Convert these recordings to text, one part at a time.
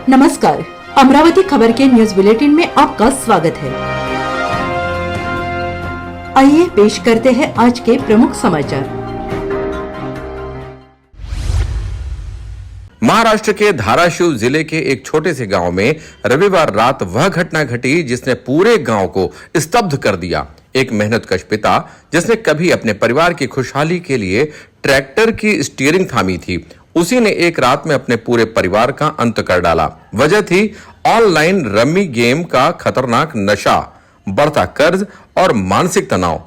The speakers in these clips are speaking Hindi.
नमस्कार, अमरावती खबर के न्यूज बुलेटिन में आपका स्वागत है। आइए पेश करते हैं आज के प्रमुख समाचार। महाराष्ट्र के धाराशिव जिले के एक छोटे से गांव में रविवार रात वह घटना घटी जिसने पूरे गांव को स्तब्ध कर दिया। एक मेहनतकश पिता जिसने कभी अपने परिवार की खुशहाली के लिए ट्रैक्टर की स्टीयरिंग थामी थी, उसी ने एक रात में अपने पूरे परिवार का अंत कर डाला। वजह थी ऑनलाइन रमी गेम का खतरनाक नशा, बढ़ता कर्ज और मानसिक तनाव।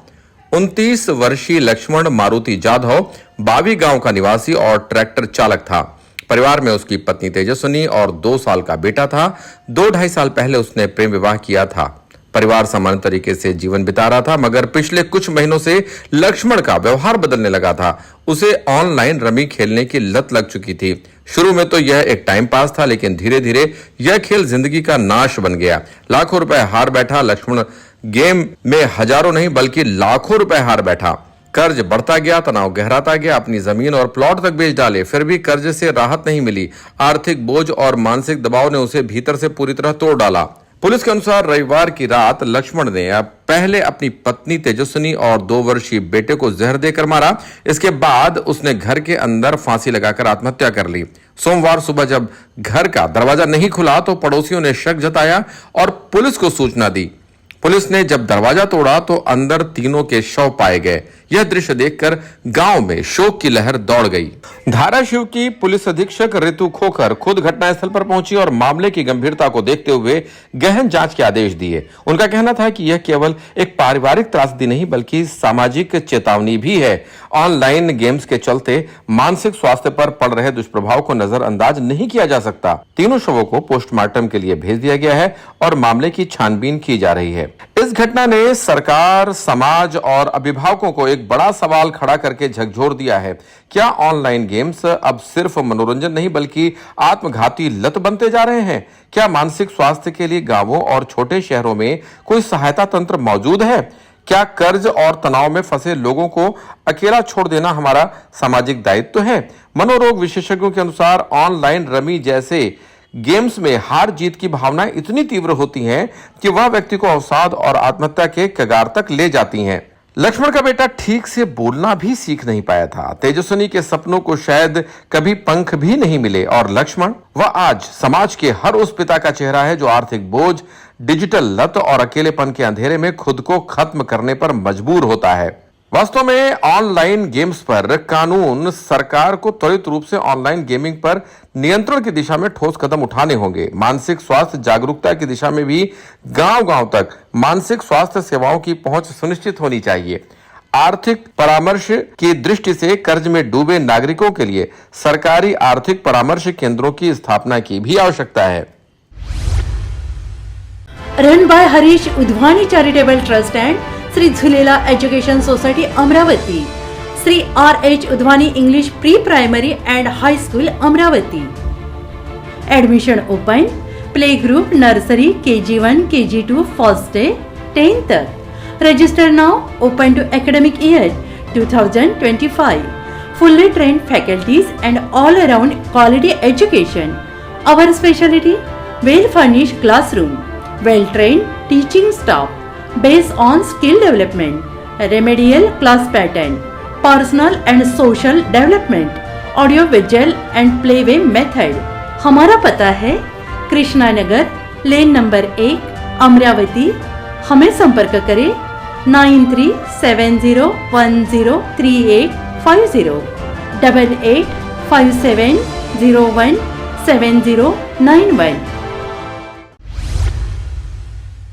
29 वर्षीय लक्ष्मण मारुति जाधव बावी गांव का निवासी और ट्रैक्टर चालक था। परिवार में उसकी पत्नी तेजस्विनी और 2 साल का बेटा था। 2-2.5 साल पहले उसने प्रेम विवाह किया था। परिवार सामान्य तरीके से जीवन बिता रहा था, मगर पिछले कुछ महीनों से लक्ष्मण का व्यवहार बदलने लगा था। उसे ऑनलाइन रमी खेलने की लत लग चुकी थी। शुरू में तो यह एक टाइम पास था, लेकिन धीरे धीरे यह खेल जिंदगी का नाश बन गया। लाखों रुपए हार बैठा लक्ष्मण। गेम में हजारों नहीं बल्कि लाखों रुपए हार बैठा। कर्ज बढ़ता गया, तनाव गहराता गया। अपनी जमीन और प्लॉट तक बेच डाले, फिर भी कर्ज से राहत नहीं मिली। आर्थिक बोझ और मानसिक दबाव ने उसे भीतर से पूरी तरह तोड़ डाला। पुलिस के अनुसार रविवार की रात लक्ष्मण ने पहले अपनी पत्नी तेजस्विनी और 2 वर्षीय बेटे को जहर देकर मारा। इसके बाद उसने घर के अंदर फांसी लगाकर आत्महत्या कर ली। सोमवार सुबह जब घर का दरवाजा नहीं खुला तो पड़ोसियों ने शक जताया और पुलिस को सूचना दी। पुलिस ने जब दरवाजा तोड़ा तो अंदर तीनों के शव पाए गए। यह दृश्य देखकर गांव में शोक की लहर दौड़ गई। धाराशिव की पुलिस अधीक्षक ऋतु खोखर खुद घटनास्थल पर पहुंची और मामले की गंभीरता को देखते हुए गहन जांच के आदेश दिए। उनका कहना था कि यह केवल एक पारिवारिक त्रासदी नहीं बल्कि सामाजिक चेतावनी भी है। ऑनलाइन गेम्स के चलते मानसिक स्वास्थ्य पर पड़ रहे दुष्प्रभाव को नजरअंदाज नहीं किया जा सकता। तीनों शवों को पोस्टमार्टम के लिए भेज दिया गया है और मामले की छानबीन की जा रही है। इस घटना ने सरकार, समाज और अभिभावकों को एक बड़ा सवाल खड़ा करके झकझोर दिया है। क्या ऑनलाइन गेम्स अब सिर्फ मनोरंजन नहीं बल्कि आत्मघाती लत बनते जा रहे हैं? क्या मानसिक स्वास्थ्य के लिए गांवों और छोटे शहरों में कोई सहायता तंत्र मौजूद है? क्या कर्ज और तनाव में फंसे लोगों को अकेला छोड़ देना हमारा सामाजिक दायित्व है? मनोरोग विशेषज्ञों के अनुसार ऑनलाइन रमी जैसे गेम्स में हार जीत की भावनाएं इतनी तीव्र होती हैं कि वह व्यक्ति को अवसाद और आत्महत्या के कगार तक ले जाती हैं। लक्ष्मण का बेटा ठीक से बोलना भी सीख नहीं पाया था। तेजस्विनी के सपनों को शायद कभी पंख भी नहीं मिले और लक्ष्मण, वह आज समाज के हर उस पिता का चेहरा है जो आर्थिक बोझ, डिजिटल लत और अकेलेपन के अंधेरे में खुद को खत्म करने पर मजबूर होता है। वास्तव में ऑनलाइन गेम्स पर कानून, सरकार को त्वरित रूप से ऑनलाइन गेमिंग पर नियंत्रण की दिशा में ठोस कदम उठाने होंगे। मानसिक स्वास्थ्य जागरूकता की दिशा में भी गांव-गांव तक मानसिक स्वास्थ्य सेवाओं की पहुंच सुनिश्चित होनी चाहिए। आर्थिक परामर्श की दृष्टि से कर्ज में डूबे नागरिकों के लिए सरकारी आर्थिक परामर्श केंद्रों की स्थापना की भी आवश्यकता है। Run by Harish Udwani charitable trust and Shri Jhulela education society Amravati, Shri R.H. Udwani English pre primary and high school Amravati. Admission open. Play group nursery KG1 KG2 first day 10th तक। Register now. Open to academic year 2025। Fully trained faculties and all around quality education. Our speciality well furnished classroom, well trained teaching staff based on skill development, remedial class pattern, personal and social development, audio visual and playway method। हमारा पता है कृष्णा नगर, लेन नंबर 1, अमरावती। हमें संपर्क करें 9370103850 8857017091।